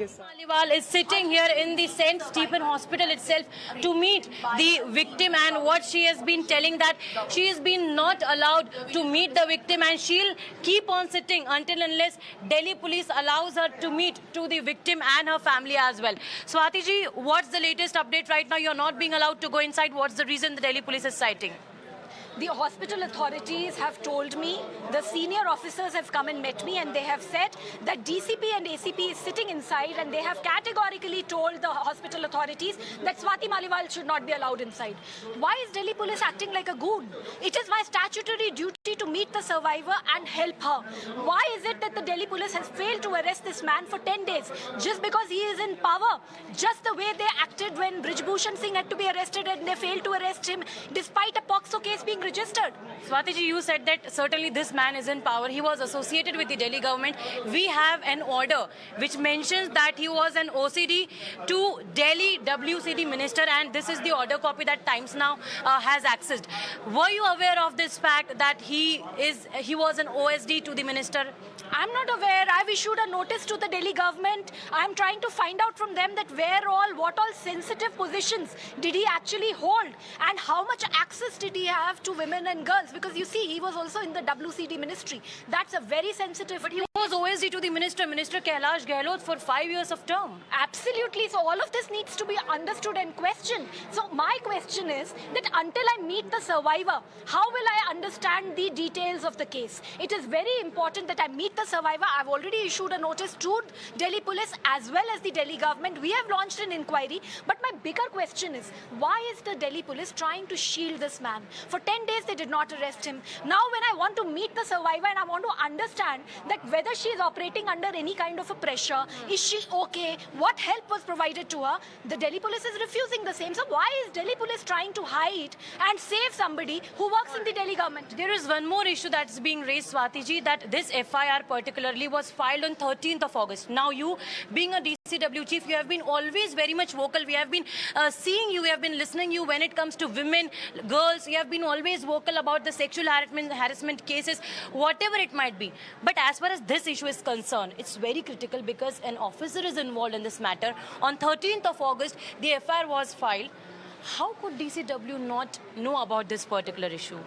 Maliwal is sitting here in the St. Stephen Hospital itself to meet the victim, and what she has been telling that she has been not allowed to meet the victim and she'll keep on sitting until unless Delhi police allows her to meet to the victim and her family as well. Swati ji, what's the latest update right now? You're not being allowed to go inside. What's the reason the Delhi police is citing? The hospital authorities have told me, the senior officers have come and met me, and they have said that DCP and ACP is sitting inside, and they have categorically told the hospital authorities that Swati Maliwal should not be allowed inside. Why is Delhi police acting like a goon? It is my statutory duty to meet the survivor and help her. Why is it that the Delhi police has failed to arrest this man for 10 days just because he is in power? Just the way they acted when Brij Bhushan Singh had to be arrested and they failed to arrest him despite a POXO case being registered. Swati ji, you said that certainly this man is in power. He was associated with the Delhi government. We have an order which mentions that he was an OCD to Delhi WCD minister, and this is the order copy that Times Now has accessed. Were you aware of this fact that he was an OSD to the minister? I'm not aware. I've issued a notice to the Delhi government. I'm trying to find out from them that what all sensitive positions did he actually hold, and how much access did he have to women and girls, because you see, he was also in the WCD ministry. That's a very sensitive. But he was OSD to the minister, Minister Kailash Gehlot, for 5 years of term. Absolutely. So all of this needs to be understood and questioned. So my question is that until I meet the survivor, how will I understand the details of the case? It is very important that I meet the survivor. I've already issued a notice to Delhi police as well as the Delhi government. We have launched an inquiry. But my bigger question is, why is the Delhi police trying to shield this man? For 10 days, they did not arrest him. Now, when I want to meet the survivor and I want to understand that whether she is operating under any kind of a pressure, is she okay, what help was provided to her, the Delhi police is refusing the same. So why is Delhi police trying to hide and save somebody who works in the Delhi government? There is one more issue that's being raised, Swati ji, that this FIR particularly was filed on 13th of August. Now, you being a DCW chief, you have been always very much vocal. We have been seeing you, we have been listening you when it comes to women, girls. You have been always vocal about the sexual harassment cases, whatever it might be. But as far as this issue is concerned, it's very critical because an officer is involved in this matter. On 13th of August, the FIR was filed. How could DCW not know about this particular issue?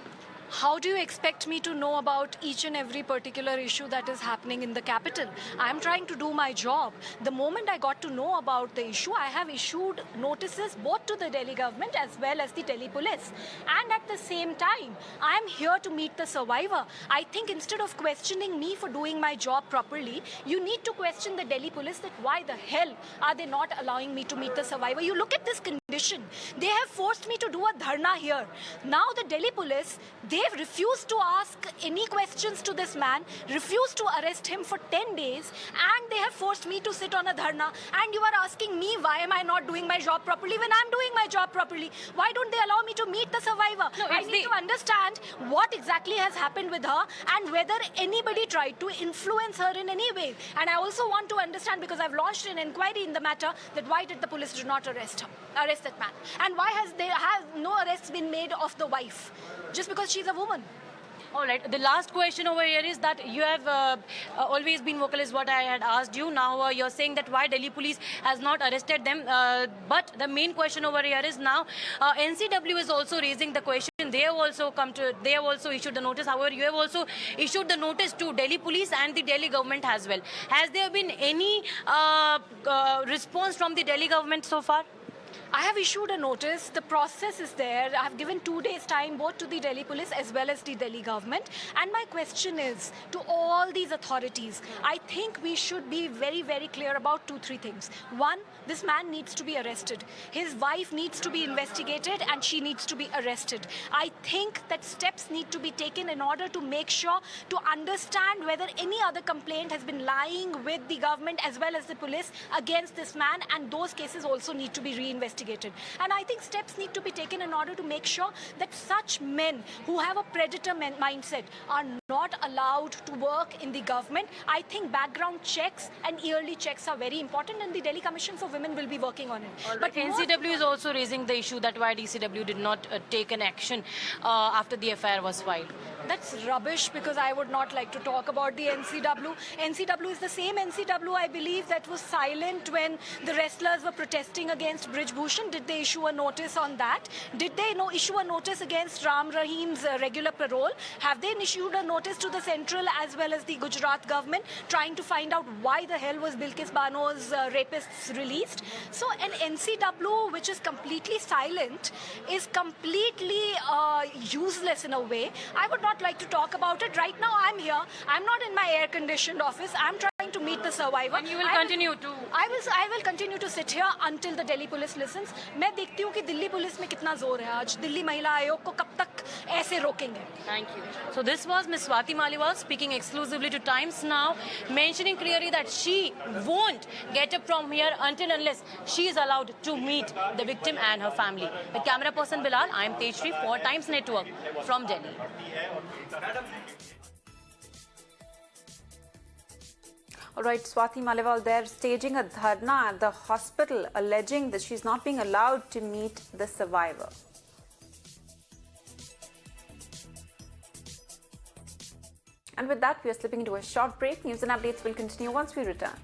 How do you expect me to know about each and every particular issue that is happening in the capital? I'm trying to do my job. The moment I got to know about the issue, I have issued notices both to the Delhi government as well as the Delhi police. And at the same time, I'm here to meet the survivor. I think instead of questioning me for doing my job properly, you need to question the Delhi police that why the hell are they not allowing me to meet the survivor? You look at this condition. They have forced me to do a dharna here. Now the Delhi police, they've refused to ask any questions to this man, refused to arrest him for 10 days, and they have forced me to sit on a dharna. And you are asking me why am I not doing my job properly when I'm doing my job properly? Why don't they allow me to meet the survivor? No, I need to understand what exactly has happened with her and whether anybody tried to influence her in any way. And I also want to understand, because I've launched an inquiry in the matter, that why did the police do not arrest that man? And why has no arrests been made of the wife? Just because she's a woman. All right. The last question over here is that you have always been vocal is what I had asked you. Now you're saying that why Delhi police has not arrested them. But the main question over here is now NCW is also raising the question. They have also issued the notice. However, you have also issued the notice to Delhi police and the Delhi government as well. Has there been any response from the Delhi government so far? I have issued a notice. The process is there. I have given 2 days' time both to the Delhi police as well as the Delhi government. And my question is to all these authorities, I think we should be very, very clear about 2-3 things. One, this man needs to be arrested. His wife needs to be investigated and she needs to be arrested. I think that steps need to be taken in order to make sure to understand whether any other complaint has been lying with the government as well as the police against this man, and those cases also need to be reinvestigated. investigated. And I think steps need to be taken in order to make sure that such men who have a predator mindset are not allowed to work in the government. I think background checks and yearly checks are very important, and the Delhi Commission for Women will be working on it. But NCW is also raising the issue that why DCW did not take an action after the FIR was filed. That's rubbish, because I would not like to talk about the NCW. NCW is the same NCW, I believe, that was silent when the wrestlers were protesting against Brij Bhushan. Did they issue a notice on that? Did they issue a notice against Ram Rahim's regular parole? Have they issued a notice to the central as well as the Gujarat government trying to find out why the hell was Bilkis Bano's rapists released? So an NCW which is completely silent is completely useless in a way. I would not like to talk about it. Right now I'm here. I'm not in my air-conditioned office. I'm trying to meet the survivor. And you will continue to? I will continue to sit here until the Delhi police listens. मैं देखती हूँ कि Delhi police में कितना जोर है आज. दिल्ली महिला आयोग को कब तक ऐसे रोकेंगे? Thank you. So this was Ms. Swati Maliwal speaking exclusively to Times Now, mentioning clearly that she won't get up from here until unless she is allowed to meet the victim and her family. With camera person Bilal, I am Tejshree for Times Network from Delhi. All right, Swati Maliwal there staging a dharna at the hospital, alleging that she's not being allowed to meet the survivor. And with that, we are slipping into a short break. News and updates will continue once we return.